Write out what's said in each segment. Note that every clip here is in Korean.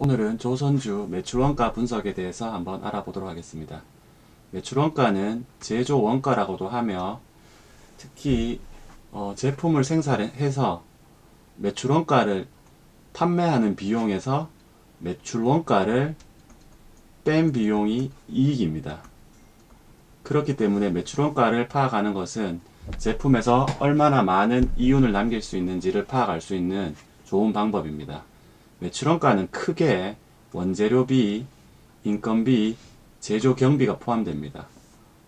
오늘은 조선주 매출원가 분석에 대해서 한번 알아보도록 하겠습니다. 매출원가는 제조원가라고도 하며 특히 제품을 생산해서 매출원가를 판매하는 비용에서 매출원가를 뺀 비용이 이익입니다. 그렇기 때문에 매출원가를 파악하는 것은 제품에서 얼마나 많은 이윤을 남길 수 있는지를 파악할 수 있는 좋은 방법입니다. 매출원가는 크게 원재료비, 인건비, 제조 경비가 포함됩니다.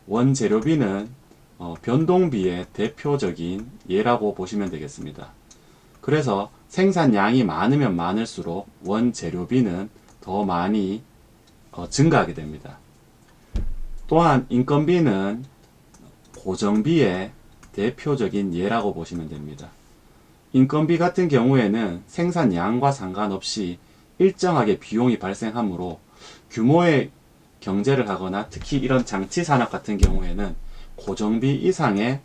원재료비는 변동비의 대표적인 예라고 보시면 되겠습니다. 그래서 생산량이 많으면 많을수록 원재료비는 더 많이 증가하게 됩니다. 또한 인건비는 고정비의 대표적인 예라고 보시면 됩니다. 인건비 같은 경우에는 생산량과 상관없이 일정하게 비용이 발생하므로 규모의 경제를 하거나 특히 이런 장치 산업 같은 경우에는 고정비 이상의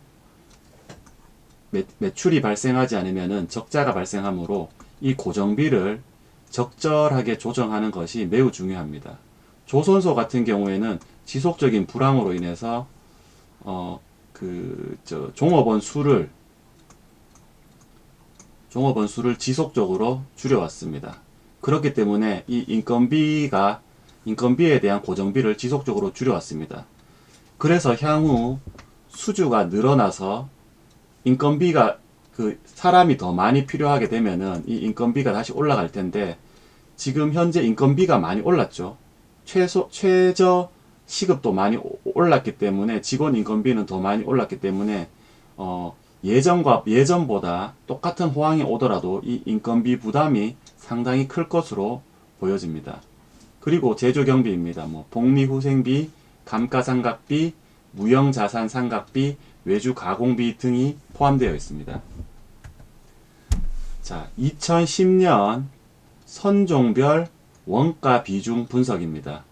매출이 발생하지 않으면 적자가 발생하므로 이 고정비를 적절하게 조정하는 것이 매우 중요합니다. 조선소 같은 경우에는 지속적인 불황으로 인해서 종업원 수를 지속적으로 줄여왔습니다. 그렇기 때문에 이 인건비에 대한 고정비를 지속적으로 줄여왔습니다. 그래서 향후 수주가 늘어나서 인건비가 사람이 더 많이 필요하게 되면은 이 인건비가 다시 올라갈 텐데 지금 현재 인건비가 많이 올랐죠. 최저 시급도 많이 올랐기 때문에 직원 인건비는 더 많이 올랐기 때문에 예전보다 똑같은 호황이 오더라도 이 인건비 부담이 상당히 클 것으로 보여집니다. 그리고 제조경비입니다. 복리후생비, 감가상각비, 무형자산상각비, 외주가공비 등이 포함되어 있습니다. 자, 2010년 선종별 원가 비중 분석입니다.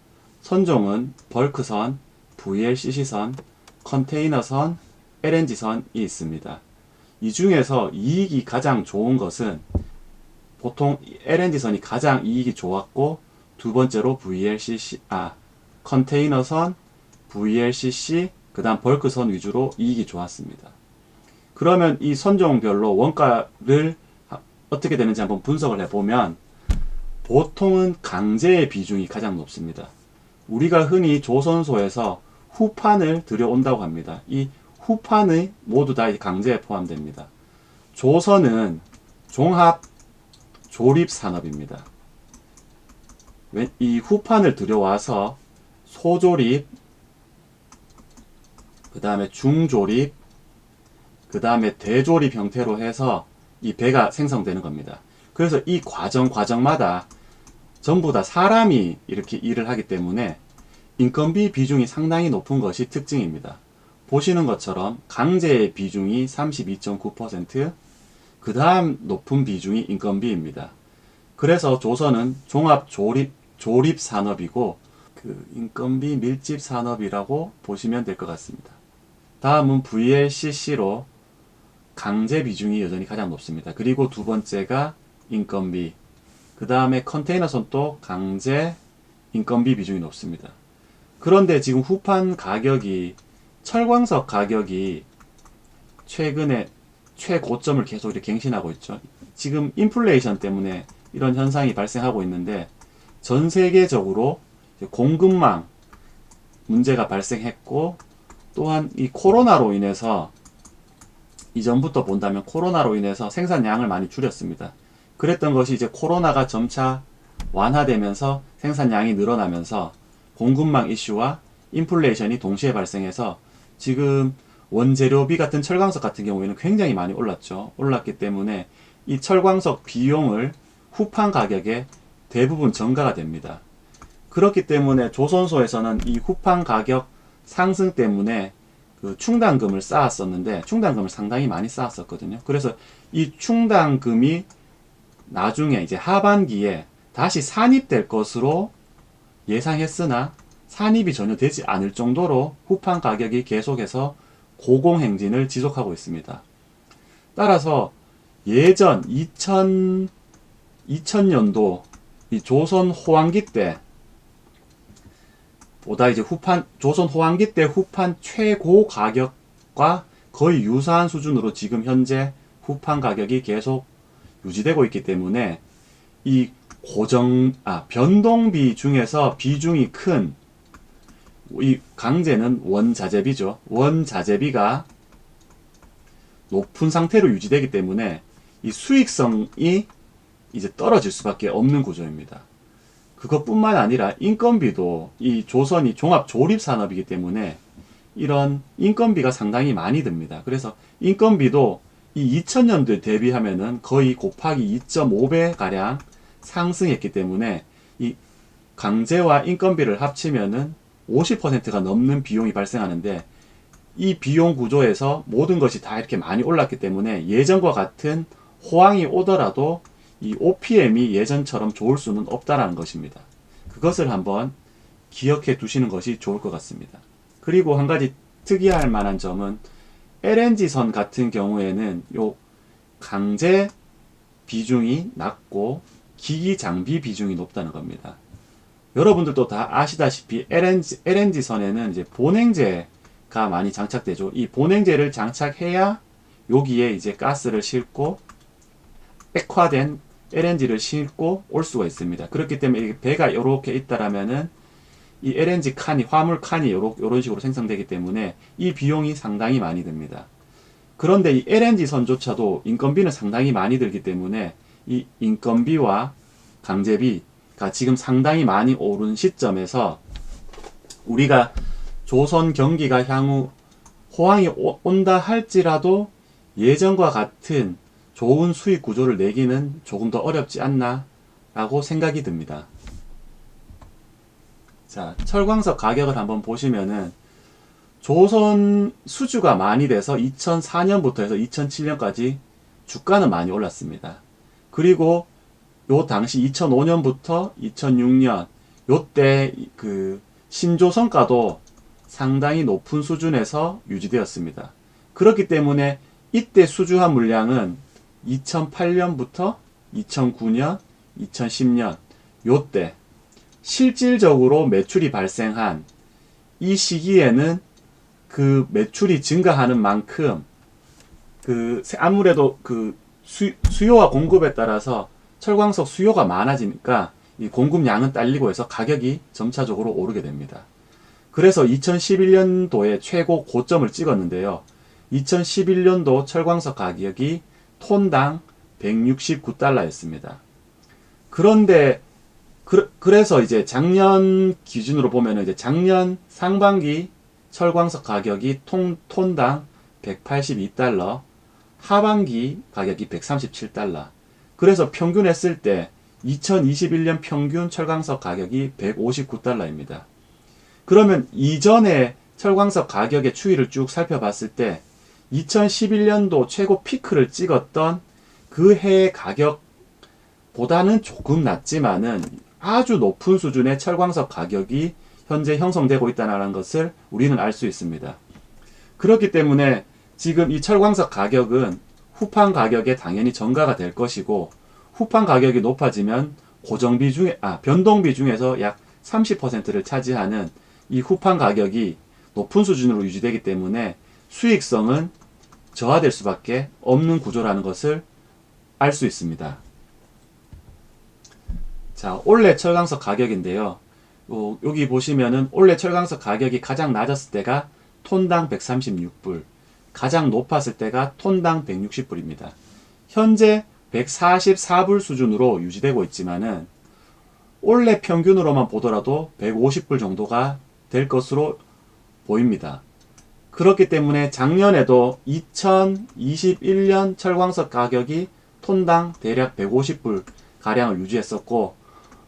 선종은 벌크선, VLCC선, 컨테이너선, LNG선이 있습니다. 이 중에서 이익이 가장 좋은 것은 보통 LNG선이 가장 이익이 좋았고 두 번째로 컨테이너선, VLCC, 그 다음 벌크선 위주로 이익이 좋았습니다. 그러면 이 선종별로 원가를 어떻게 되는지 한번 분석을 해보면 보통은 강제의 비중이 가장 높습니다. 우리가 흔히 조선소에서 후판을 들여온다고 합니다. 이 후판이 모두 다 강제에 포함됩니다. 조선은 종합 조립 산업입니다. 이 후판을 들여와서 소조립, 그 다음에 중조립, 그 다음에 대조립 형태로 해서 이 배가 생성되는 겁니다. 그래서 이 과정마다 전부 다 사람이 이렇게 일을 하기 때문에 인건비 비중이 상당히 높은 것이 특징입니다. 보시는 것처럼 강제의 비중이 32.9%, 그 다음 높은 비중이 인건비입니다. 그래서 조선은 종합 조립 산업이고 인건비 밀집 산업이라고 보시면 될 것 같습니다. 다음은 VLCC로 강제 비중이 여전히 가장 높습니다. 그리고 두 번째가 인건비, 그 다음에 컨테이너선도 강제 인건비 비중이 높습니다. 그런데 지금 후판 가격이 철광석 가격이 최근에 최고점을 계속 이렇게 갱신하고 있죠. 지금 인플레이션 때문에 이런 현상이 발생하고 있는데 전 세계적으로 공급망 문제가 발생했고 또한 이 코로나로 인해서 이전부터 본다면 코로나로 인해서 생산량을 많이 줄였습니다. 그랬던 것이 이제 코로나가 점차 완화되면서 생산량이 늘어나면서 공급망 이슈와 인플레이션이 동시에 발생해서 지금 원재료비 같은 철광석 같은 경우에는 굉장히 많이 올랐죠. 올랐기 때문에 이 철광석 비용을 후판 가격에 대부분 전가가 됩니다. 그렇기 때문에 조선소에서는 이 후판 가격 상승 때문에 충당금을 쌓았었는데 충당금을 상당히 많이 쌓았었거든요. 그래서 이 충당금이 나중에 이제 하반기에 다시 산입될 것으로 예상했으나 산입이 전혀 되지 않을 정도로 후판 가격이 계속해서 고공행진을 지속하고 있습니다. 따라서 예전 2000년도 이 조선 호황기 때 보다 이제 조선 호황기 때 후판 최고 가격과 거의 유사한 수준으로 지금 현재 후판 가격이 계속 유지되고 있기 때문에 이 변동비 중에서 비중이 큰 이 강제는 원자재비죠. 원자재비가 높은 상태로 유지되기 때문에 이 수익성이 이제 떨어질 수밖에 없는 구조입니다. 그것뿐만 아니라 인건비도 이 조선이 종합 조립 산업이기 때문에 이런 인건비가 상당히 많이 듭니다. 그래서 인건비도 이 2000년도에 대비하면은 거의 곱하기 2.5배 가량 상승했기 때문에 이 강제와 인건비를 합치면은 50%가 넘는 비용이 발생하는데 이 비용 구조에서 모든 것이 다 이렇게 많이 올랐기 때문에 예전과 같은 호황이 오더라도 이 OPM이 예전처럼 좋을 수는 없다라는 것입니다. 그것을 한번 기억해 두시는 것이 좋을 것 같습니다. 그리고 한 가지 특이할 만한 점은 LNG선 같은 경우에는 요 강제 비중이 낮고 기기 장비 비중이 높다는 겁니다. 여러분들도 다 아시다시피 LNG선에는 이제 본행제가 많이 장착되죠. 이 본행제를 장착해야 여기에 이제 가스를 싣고 액화된 LNG를 싣고 올 수가 있습니다. 그렇기 때문에 배가 이렇게 있다라면은 이 LNG 칸이, 화물 칸이 이런 식으로 생성되기 때문에 이 비용이 상당히 많이 듭니다. 그런데 이 LNG 선조차도 인건비는 상당히 많이 들기 때문에 이 인건비와 강제비가 지금 상당히 많이 오른 시점에서 우리가 조선 경기가 향후 호황이 온다 할지라도 예전과 같은 좋은 수익 구조를 내기는 조금 더 어렵지 않나 라고 생각이 듭니다. 자, 철광석 가격을 한번 보시면은 조선 수주가 많이 돼서 2004년부터 해서 2007년까지 주가는 많이 올랐습니다. 그리고 요 당시 2005년부터 2006년 요때 그 신조선가도 상당히 높은 수준에서 유지되었습니다. 그렇기 때문에 이때 수주한 물량은 2008년부터 2009년, 2010년 요때 실질적으로 매출이 발생한 이 시기에는 그 매출이 증가하는 만큼 아무래도 수요와 공급에 따라서 철광석 수요가 많아지니까 이 공급량은 딸리고 해서 가격이 점차적으로 오르게 됩니다. 그래서 2011년도에 최고 고점을 찍었는데요. 2011년도 철광석 가격이 톤당 169달러였습니다. 그런데 그래서 이제 작년 기준으로 보면 이제 작년 상반기 철광석 가격이 톤당 182달러, 하반기 가격이 137달러. 그래서 평균했을 때 2021년 평균 철광석 가격이 159달러입니다. 그러면 이전에 철광석 가격의 추이를 쭉 살펴봤을 때 2011년도 최고 피크를 찍었던 그 해의 가격보다는 조금 낮지만은 아주 높은 수준의 철광석 가격이 현재 형성되고 있다는 것을 우리는 알 수 있습니다. 그렇기 때문에 지금 이 철광석 가격은 후판 가격에 당연히 전가가 될 것이고, 후판 가격이 높아지면 변동비 중에서 약 30%를 차지하는 이 후판 가격이 높은 수준으로 유지되기 때문에 수익성은 저하될 수밖에 없는 구조라는 것을 알 수 있습니다. 자, 올해 철광석 가격인데요. 여기 보시면은 올해 철광석 가격이 가장 낮았을 때가 톤당 136불, 가장 높았을 때가 톤당 160불입니다. 현재 144불 수준으로 유지되고 있지만은 올해 평균으로만 보더라도 150불 정도가 될 것으로 보입니다. 그렇기 때문에 작년에도 2021년 철광석 가격이 톤당 대략 150불 가량을 유지했었고,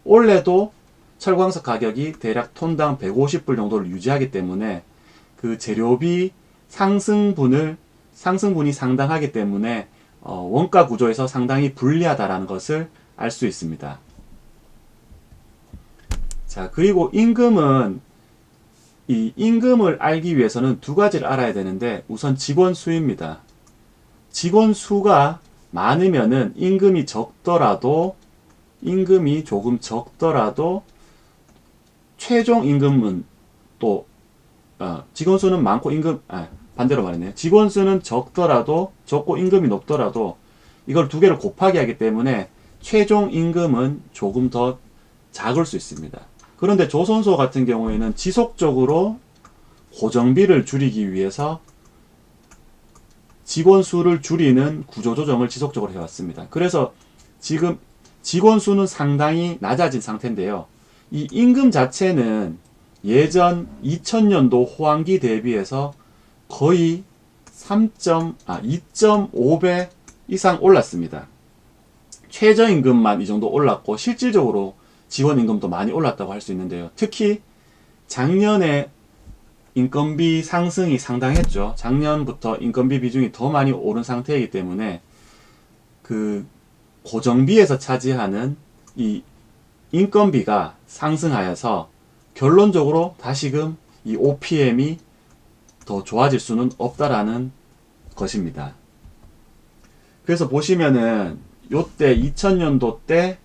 올해도 철광석 가격이 대략 톤당 150불 정도를 유지하기 때문에 그 재료비 상승분이 상당하기 때문에 원가 구조에서 상당히 불리하다라는 것을 알 수 있습니다. 자, 그리고 임금은 이 임금을 알기 위해서는 두 가지를 알아야 되는데, 우선 직원 수입니다. 직원 수가 많으면은 임금이 적더라도 임금이 조금 적더라도 최종 임금은 또 직원 수는 많고 반대로 말했네요. 직원 수는 적고 임금이 높더라도 이걸 두 개를 곱하기 하기 때문에 최종 임금은 조금 더 작을 수 있습니다. 그런데 조선소 같은 경우에는 지속적으로 고정비를 줄이기 위해서 직원 수를 줄이는 구조조정을 지속적으로 해왔습니다. 그래서 지금 직원 수는 상당히 낮아진 상태인데요. 이 임금 자체는 예전 2000년도 호황기 대비해서 거의 2.5배 이상 올랐습니다. 최저임금만 이 정도 올랐고 실질적으로 지원임금도 많이 올랐다고 할 수 있는데요. 특히 작년에 인건비 상승이 상당했죠. 작년부터 인건비 비중이 더 많이 오른 상태이기 때문에 그 고정비에서 차지하는 이 인건비가 상승하여서 결론적으로 다시금 이 OPM이 더 좋아질 수는 없다라는 것입니다. 그래서 보시면은 요때 2000년도 때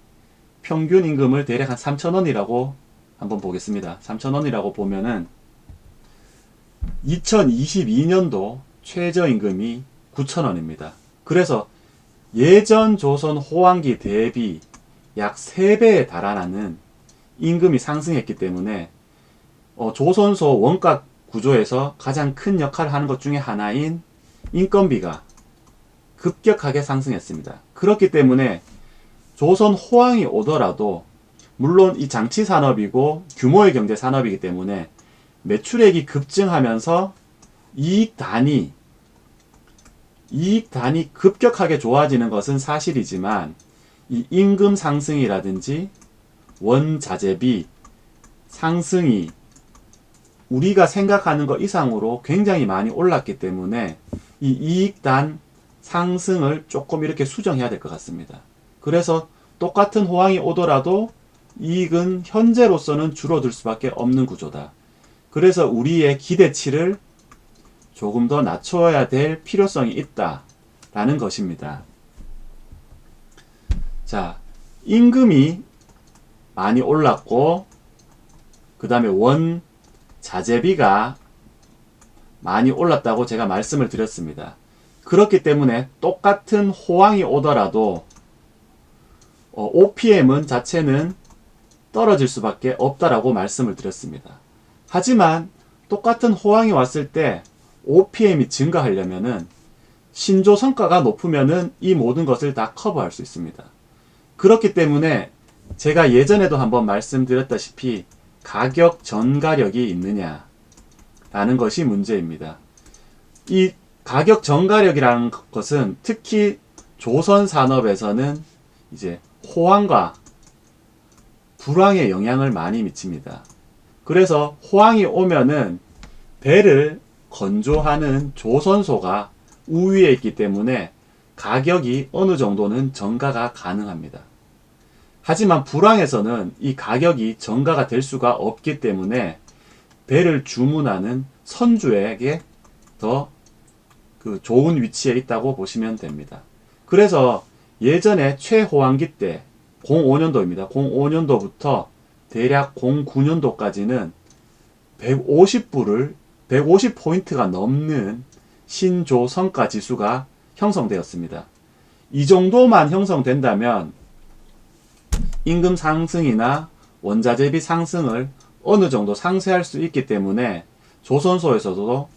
평균 임금을 대략 한 3,000원이라고 한번 보겠습니다. 3,000원이라고 보면은 2022년도 최저임금이 9,000원입니다. 그래서 예전 조선 호황기 대비 약 3배에 달하는 임금이 상승했기 때문에 조선소 원가 구조에서 가장 큰 역할을 하는 것 중에 하나인 인건비가 급격하게 상승했습니다. 그렇기 때문에 조선 호황이 오더라도 물론 이 장치 산업이고 규모의 경제 산업이기 때문에 매출액이 급증하면서 이익 단이 급격하게 좋아지는 것은 사실이지만 이 임금 상승이라든지 원자재비 상승이 우리가 생각하는 것 이상으로 굉장히 많이 올랐기 때문에 이 이익단 상승을 조금 이렇게 수정해야 될 것 같습니다. 그래서 똑같은 호황이 오더라도 이익은 현재로서는 줄어들 수밖에 없는 구조다. 그래서 우리의 기대치를 조금 더 낮춰야 될 필요성이 있다라는 것입니다. 자, 임금이 많이 올랐고 그 다음에 원자재비가 많이 올랐다고 제가 말씀을 드렸습니다. 그렇기 때문에 똑같은 호황이 오더라도 OPM 자체는 떨어질 수밖에 없다라고 말씀을 드렸습니다. 하지만 똑같은 호황이 왔을 때 OPM이 증가하려면은 신조 성과가 높으면은 이 모든 것을 다 커버할 수 있습니다. 그렇기 때문에 제가 예전에도 한번 말씀드렸다시피 가격 전가력이 있느냐 라는 것이 문제입니다. 이 가격 전가력이라는 것은 특히 조선 산업에서는 이제 호황과 불황에 영향을 많이 미칩니다. 그래서 호황이 오면은 배를 건조하는 조선소가 우위에 있기 때문에 가격이 어느 정도는 전가가 가능합니다. 하지만 불황에서는 이 가격이 전가가 될 수가 없기 때문에 배를 주문하는 선주에게 더 좋은 위치에 있다고 보시면 됩니다. 그래서 예전에 최호황기 때 05년도입니다. 05년도부터 대략 09년도까지는 150포인트가 넘는 신조 성과 지수가 형성되었습니다. 이 정도만 형성된다면 임금 상승이나 원자재비 상승을 어느 정도 상쇄할 수 있기 때문에 조선소에서도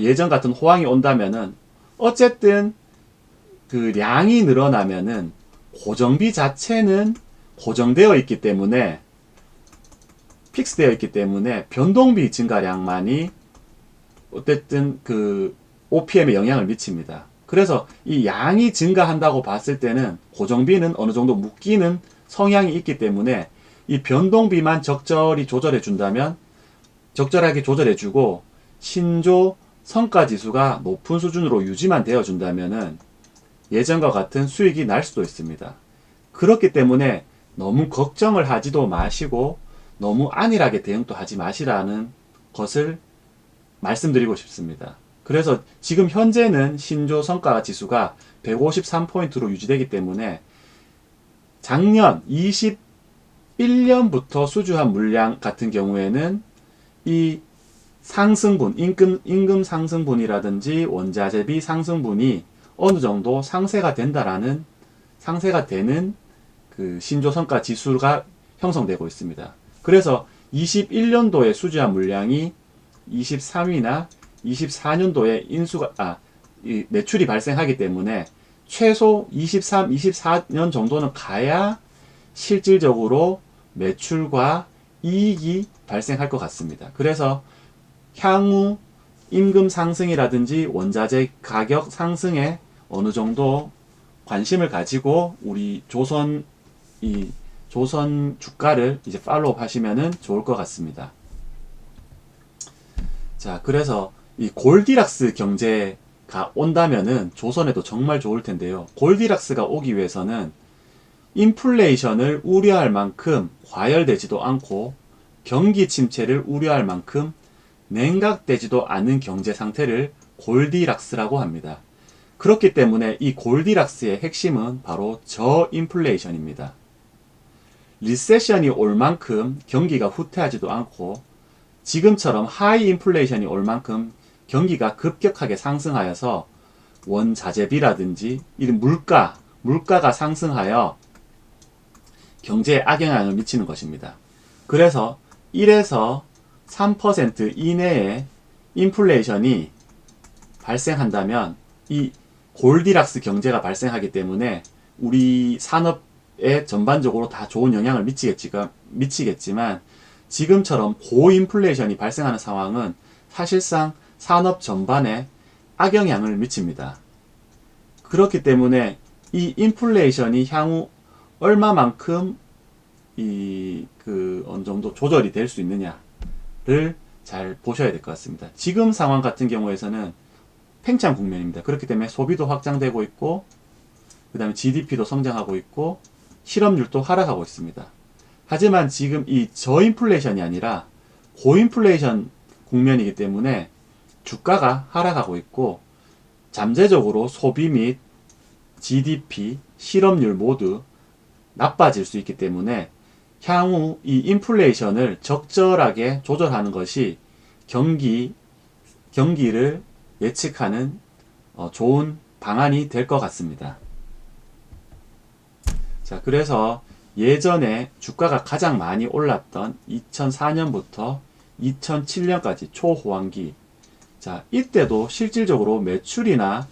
예전 같은 호황이 온다면은 어쨌든 그 량이 늘어나면은 고정비 자체는 고정되어 있기 때문에 픽스되어 있기 때문에 변동비 증가량만이 어쨌든 그 OPM에 영향을 미칩니다. 그래서 이 양이 증가한다고 봤을 때는 고정비는 어느 정도 묶이는 성향이 있기 때문에 이 변동비만 적절히 조절해 준다면 적절하게 조절해 주고 신조 성과 지수가 높은 수준으로 유지만 되어 준다면은 예전과 같은 수익이 날 수도 있습니다. 그렇기 때문에 너무 걱정을 하지도 마시고 너무 안일하게 대응도 하지 마시라는 것을 말씀드리고 싶습니다. 그래서 지금 현재는 신조 성과 지수가 153포인트로 유지되기 때문에 작년 21년부터 수주한 물량 같은 경우에는 이 상승분, 임금 상승분이라든지 원자재비 상승분이 어느 정도 상쇄가 되는 그 신조성가 지수가 형성되고 있습니다. 그래서 21년도에 수주한 물량이 23이나 24년도에 이 매출이 발생하기 때문에 최소 23, 24년 정도는 가야 실질적으로 매출과 이익이 발생할 것 같습니다. 그래서 향후 임금 상승이라든지 원자재 가격 상승에 어느 정도 관심을 가지고 우리 조선 주가를 이제 팔로우 하시면은 좋을 것 같습니다. 자, 그래서 이 골디락스 경제가 온다면은 조선에도 정말 좋을 텐데요. 골디락스가 오기 위해서는 인플레이션을 우려할 만큼 과열되지도 않고 경기 침체를 우려할 만큼 냉각되지도 않은 경제 상태를 골디락스라고 합니다. 그렇기 때문에 이 골디락스의 핵심은 바로 저인플레이션입니다. 리세션이 올 만큼 경기가 후퇴하지도 않고 지금처럼 하이 인플레이션이 올 만큼 경기가 급격하게 상승하여서 원자재비라든지 이런 물가가 상승하여 경제에 악영향을 미치는 것입니다. 그래서 1에서 3% 이내에 인플레이션이 발생한다면 이 골디락스 경제가 발생하기 때문에 우리 산업에 전반적으로 다 좋은 영향을 미치겠지만 지금처럼 고인플레이션이 발생하는 상황은 사실상 산업 전반에 악영향을 미칩니다. 그렇기 때문에 이 인플레이션이 향후 얼마만큼 어느 정도 조절이 될 수 있느냐를 잘 보셔야 될 것 같습니다. 지금 상황 같은 경우에서는 팽창 국면입니다. 그렇기 때문에 소비도 확장되고 있고, 그 다음에 GDP도 성장하고 있고, 실업률도 하락하고 있습니다. 하지만 지금 이 저인플레이션이 아니라 고인플레이션 국면이기 때문에 주가가 하락하고 있고, 잠재적으로 소비 및 GDP, 실업률 모두 나빠질 수 있기 때문에 향후 이 인플레이션을 적절하게 조절하는 것이 경기를 예측하는 좋은 방안이 될 것 같습니다. 자, 그래서 예전에 주가가 가장 많이 올랐던 2004년부터 2007년까지 초호황기, 자, 이때도 실질적으로 매출이나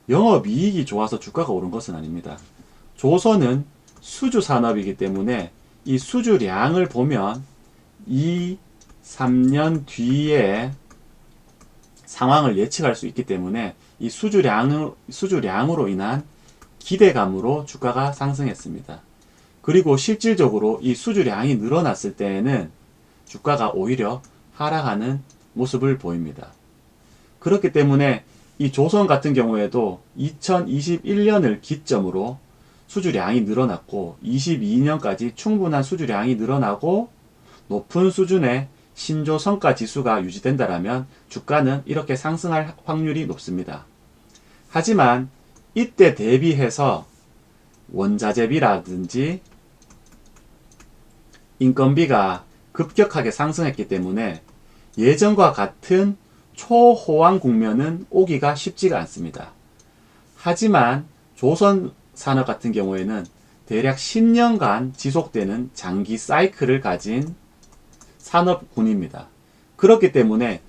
영업이익이 좋아서 주가가 오른 것은 아닙니다. 조선은 수주 산업이기 때문에 이 수주량을 보면 2, 3년 뒤에 상황을 예측할 수 있기 때문에 이 수주량으로 인한 기대감으로 주가가 상승했습니다. 그리고 실질적으로 이 수주량이 늘어났을 때에는 주가가 오히려 하락하는 모습을 보입니다. 그렇기 때문에 이 조선 같은 경우에도 2021년을 기점으로 수주량이 늘어났고 22년까지 충분한 수주량이 늘어나고 높은 수준의 신조성가 지수가 유지된다면 주가는 이렇게 상승할 확률이 높습니다. 하지만 이때 대비해서 원자재비라든지 인건비가 급격하게 상승했기 때문에 예전과 같은 초호황 국면은 오기가 쉽지가 않습니다. 하지만 조선 산업 같은 경우에는 대략 10년간 지속되는 장기 사이클을 가진 산업군입니다. 그렇기 때문에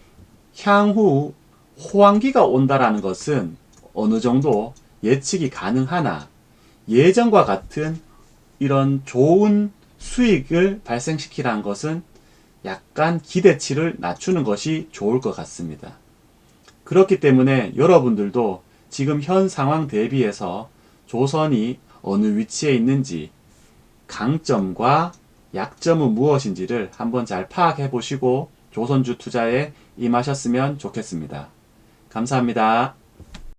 향후 호황기가 온다라는 것은 어느 정도 예측이 가능하나 예전과 같은 이런 좋은 수익을 발생시키라는 것은 약간 기대치를 낮추는 것이 좋을 것 같습니다. 그렇기 때문에 여러분들도 지금 현 상황 대비해서 조선이 어느 위치에 있는지 강점과 약점은 무엇인지를 한번 잘 파악해 보시고 조선주 투자에 임하셨으면 좋겠습니다. 감사합니다.